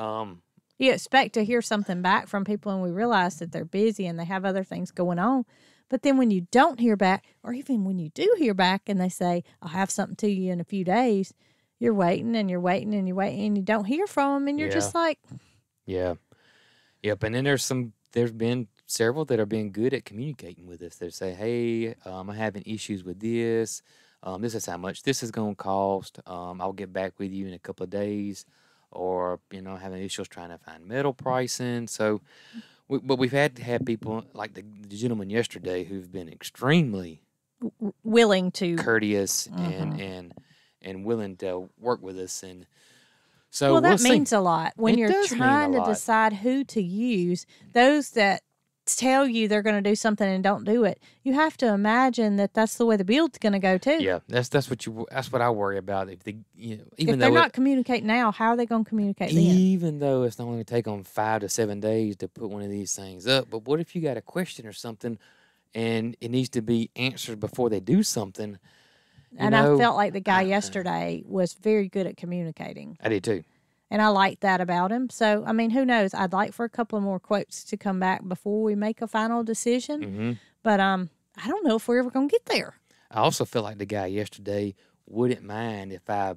You expect to hear something back from people, and we realize that they're busy and they have other things going on. But then when you don't hear back, or even when you do hear back and they say, I'll have something to you in a few days, you're waiting and you're waiting and you're waiting and you don't hear from them and you're just like. Yeah. Yep. And then there's been several that are being good at communicating with us. They say, hey, I'm having issues with this. This is how much this is going to cost. I'll get back with you in a couple of days. Or, having issues trying to find metal pricing. So, but we've had to have people like the gentleman yesterday who've been extremely willing to courteous and willing to work with us. And so that means a lot when you're trying to lot. decide who to use. Those that tell you they're going to do something and don't do it, you have to imagine that that's the way the build's going to go too. Yeah, that's what I worry about. If if they're not communicating now, how are they going to communicate then? Even though it's not going to take them 5 to 7 days to put one of these things up, but what if you got a question or something and it needs to be answered before they do something? And I felt like the guy yesterday was very good at communicating. I did too. And I like that about him. So, I mean, who knows? I'd like for a couple of more quotes to come back before we make a final decision. Mm-hmm. But I don't know if we're ever going to get there. I also felt like the guy yesterday wouldn't mind if I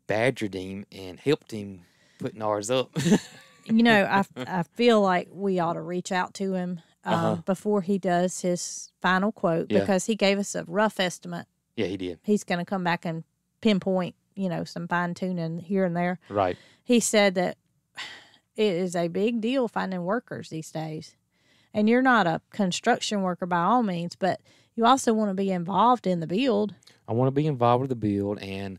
badgered him and helped him putting ours up. I feel like we ought to reach out to him before he does his final quote because he gave us a rough estimate. Yeah, he did. He's going to come back and pinpoint some fine-tuning here and there. Right. He said that it is a big deal finding workers these days. And you're not a construction worker by all means, but you also want to be involved in the build. I want to be involved with the build, and,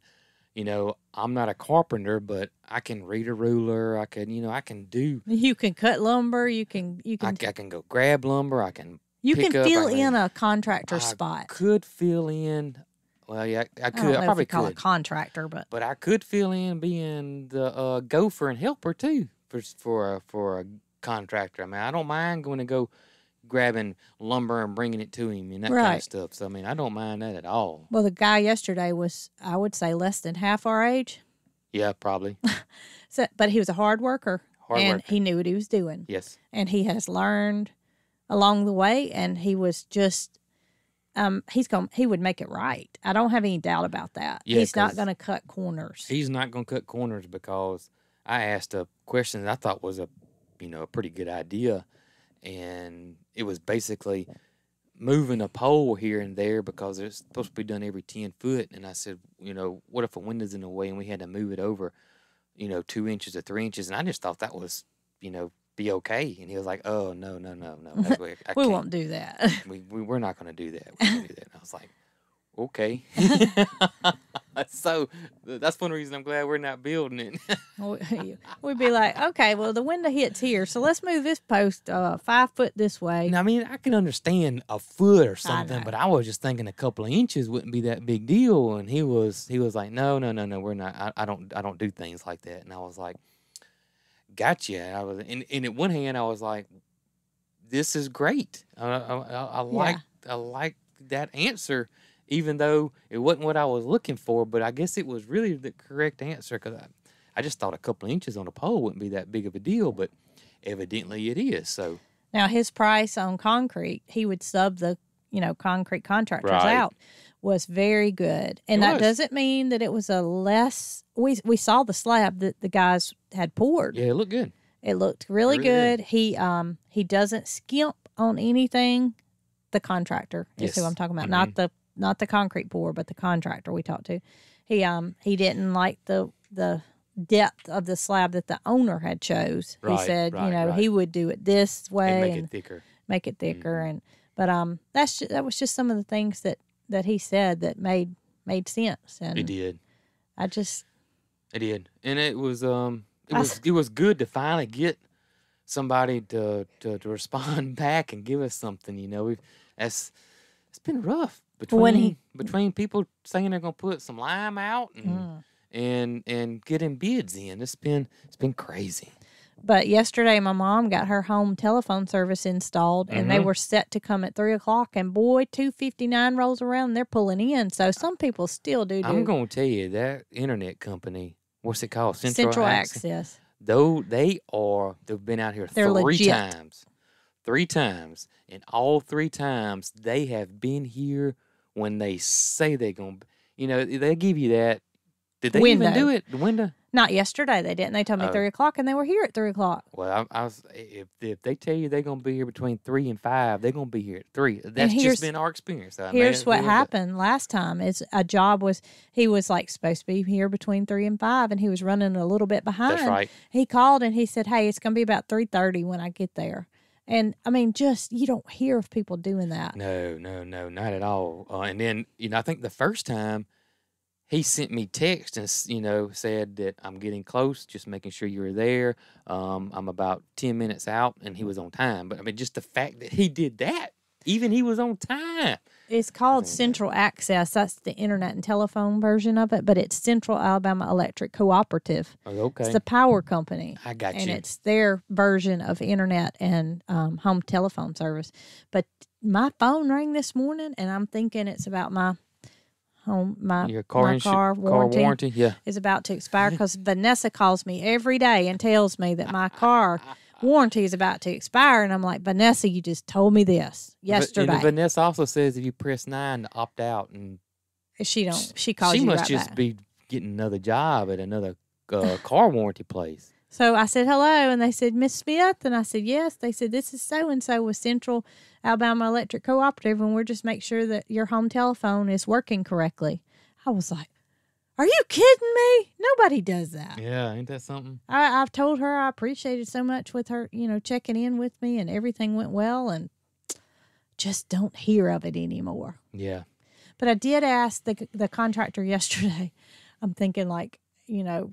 I'm not a carpenter, but I can read a ruler. I can do. You can cut lumber. You can. I can go grab lumber. I can. You can fill in a contractor spot. I could fill in. Well, yeah, I could. I don't know I probably if you call could. it contractor, but I could fill in being the gopher and helper too for a contractor. I mean, I don't mind going to go grabbing lumber and bringing it to him and that kind of stuff. So I mean, I don't mind that at all. Well, the guy yesterday was, I would say, less than half our age. Yeah, probably. But he was a hard worker, he knew what he was doing. Yes, and he has learned along the way, and he was just. He would make it right. I don't have any doubt about that. Yeah, he's not going to cut corners. He's not going to cut corners because I asked a question that I thought was a pretty good idea, and it was basically moving a pole here and there because it's supposed to be done every 10 foot. And I said, what if a window's in the way and we had to move it over, 2 inches or 3 inches? And I just thought that was, be okay. And he was like, oh, no. That's what we won't do that. We're not going to do that. We're going to do that. And I was like, okay. So that's one reason I'm glad we're not building it. We'd be like, okay, well, the window hits here, so let's move this post 5 foot this way. Now, I mean, I can understand a foot or something, but I was just thinking a couple of inches wouldn't be that big deal. And he was like, no, we're not. I don't do things like that. And I was like, gotcha. I was, and at one hand, I was like, this is great. I like that answer. Even though it wasn't what I was looking for, but I guess it was really the correct answer because I just thought a couple of inches on a pole wouldn't be that big of a deal, but evidently it is. So now his price on concrete, he would sub the concrete contractors out, was very good, and that doesn't mean that it was a less. We saw the slab that the guys had poured. Yeah, it looked good. It looked really good. He doesn't skimp on anything. The contractor is who I'm talking about, not the concrete pour, but the contractor we talked to. He didn't like the depth of the slab that the owner had chose. He said, he would do it this way and make it thicker. And that was just some of the things that he said that made sense. And it did. It did, and it was good to finally get somebody to respond back and give us something. It's been rough. Between people saying they're gonna put some lime out and getting bids in, it's been crazy. But yesterday, my mom got her home telephone service installed, and they were set to come at 3:00. And boy, 2:59 rolls around, and they're pulling in. So some people still do. I'm gonna tell you that internet company. What's it called? Central Access. Though they've been out here three times, and all 3 times they have been here when they say they're going to, they give you that Did they window. even do it? The window? Not yesterday. They didn't. They told me 3 o'clock, and they were here at 3 o'clock. Well, I was if they tell you they're gonna be here between 3 and 5, they're gonna be here at 3. That's just been our experience. Here's what happened last time: is a job he was like supposed to be here between 3 and 5, and he was running a little bit behind. That's right. He called and he said, "Hey, it's gonna be about 3:30 when I get there." And I mean, just you don't hear of people doing that. No, not at all. And then I think the first time. He sent me text and, said that I'm getting close, just making sure you were there. I'm about 10 minutes out, and he was on time. But, I mean, just the fact that he did that, even he was on time. It's called Central Access. That's the internet and telephone version of it, but it's Central Alabama Electric Cooperative. Oh, okay. It's the power company. I got you. And it's their version of internet and home telephone service. But my phone rang this morning, and I'm thinking it's about my car warranty is about to expire because Vanessa calls me every day and tells me that my car warranty is about to expire, and I'm like, Vanessa, you just told me this yesterday. And Vanessa also says if you press 9 to opt out, and she calls you right back. She must just be getting another job at another car warranty place. So I said hello, and they said, Miss Smith, and I said yes. They said this is so and so with Central Alabama Electric Cooperative, and we're just make sure that your home telephone is working correctly. I was like, are you kidding me? Nobody does that. Yeah, ain't that something? I've told her I appreciated so much with her, checking in with me, and everything went well, and just don't hear of it anymore. Yeah. But I did ask the contractor yesterday. I'm thinking like,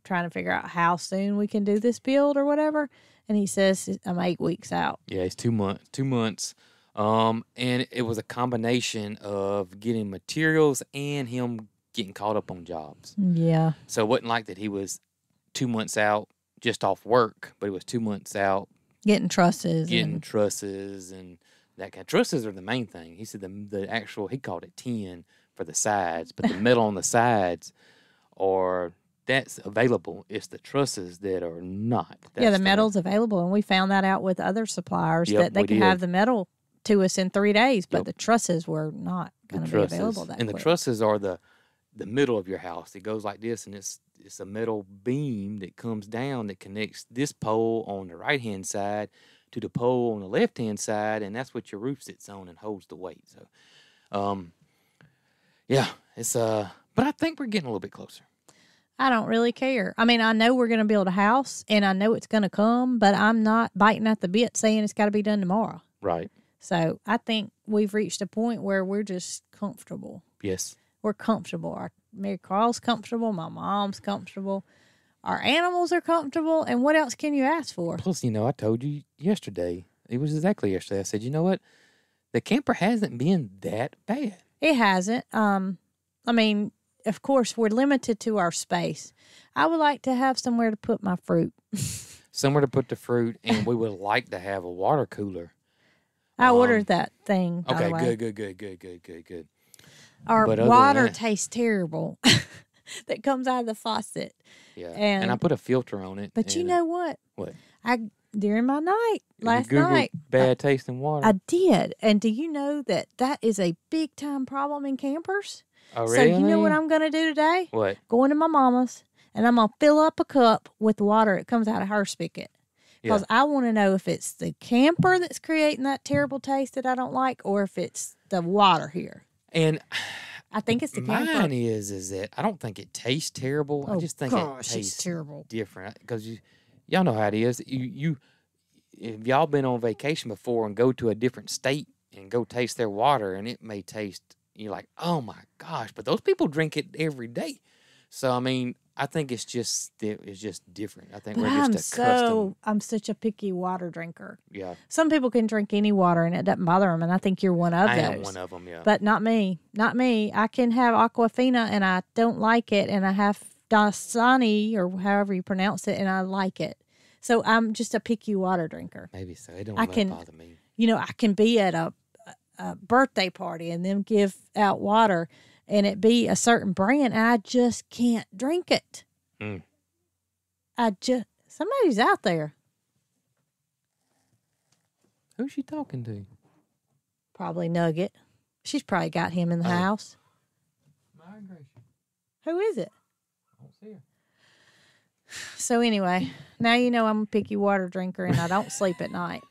trying to figure out how soon we can do this build or whatever. And he says I'm 8 weeks out. Yeah, it's 2 months. 2 months. And it was a combination of getting materials and him getting caught up on jobs. Yeah. So it wasn't like that he was 2 months out just off work, but it was 2 months out. Getting trusses. Trusses and that kind of. Trusses are the main thing. He said the actual, he called it tin for the sides, but the metal on the sides that's available. It's the trusses that are not. The metal's available, and we found that out with other suppliers that they could have the metal to us in 3 days, but the trusses were not going to be available that quick. The trusses are the middle of your house. It goes like this, and it's a metal beam that comes down that connects this pole on the right-hand side to the pole on the left-hand side, and that's what your roof sits on and holds the weight. So, it's but I think we're getting a little bit closer. I don't really care. I mean, I know we're going to build a house, and I know it's going to come, but I'm not biting at the bit saying it's got to be done tomorrow. Right. So I think we've reached a point where we're just comfortable. Yes. We're comfortable. Marycarl's comfortable. My mom's comfortable. Our animals are comfortable. And what else can you ask for? Plus, I told you yesterday. It was exactly yesterday. I said, you know what? The camper hasn't been that bad. It hasn't. I mean, of course, we're limited to our space. I would like to have somewhere to put my fruit. Somewhere to put the fruit, and we would like to have a water cooler. I ordered that thing. Okay, good. Our water tastes terrible that comes out of the faucet. Yeah, and I put a filter on it. But you know what? What? During my night, last night. Bad tasting water. I did. And do you know that is a big time problem in campers? Oh, really? So you know what I'm going to do today? What? Going to my mama's, and I'm going to fill up a cup with water that comes out of her spigot. Because I want to know if it's the camper that's creating that terrible taste that I don't like, or if it's the water here. And I think it's the camper. Mine is that I don't think it tastes terrible. Oh, I just think it tastes terrible. Different. Because y'all know how it is. If y'all been on vacation before and go to a different state and go taste their water, and it may taste, you're like, oh my gosh, but those people drink it every day. So, I mean, I think it's just different. I think we're just accustomed. I'm such a picky water drinker. Yeah. Some people can drink any water and it doesn't bother them, and I think you're one of those. I am one of them, yeah. But not me. Not me. I can have Aquafina and I don't like it, and I have Dasani or however you pronounce it, and I like it. So I'm just a picky water drinker. Maybe so. It don't bother me. I can be at a birthday party and then give out water, and it be a certain brand, and I just can't drink it. Somebody's out there. Who's she talking to? Probably Nugget. She's probably got him in the house. Migration. Who is it? I don't see her. So anyway, now you know I'm a picky water drinker and I don't sleep at night.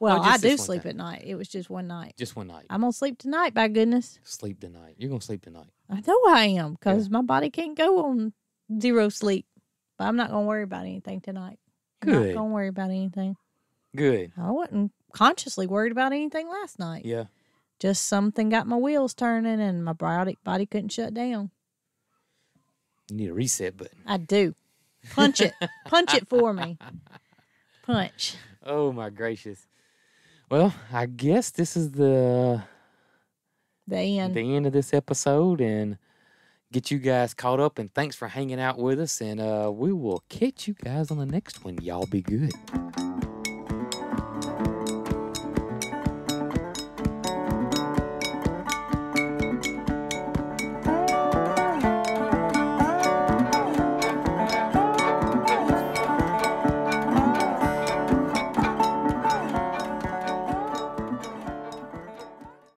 Well, I do sleep at night. It was just one night. Just one night. I'm going to sleep tonight, by goodness. Sleep tonight. You're going to sleep tonight. I know I am, because my body can't go on zero sleep. But I'm not going to worry about anything tonight. I'm not going to worry about anything. Good. I wasn't consciously worried about anything last night. Yeah. Just something got my wheels turning and my body couldn't shut down. You need a reset button. I do. Punch it. Punch it for me. Punch. Oh, my gracious. Well, I guess this is the end. The end of this episode, and get you guys caught up. And thanks for hanging out with us. And we will catch you guys on the next one. Y'all be good.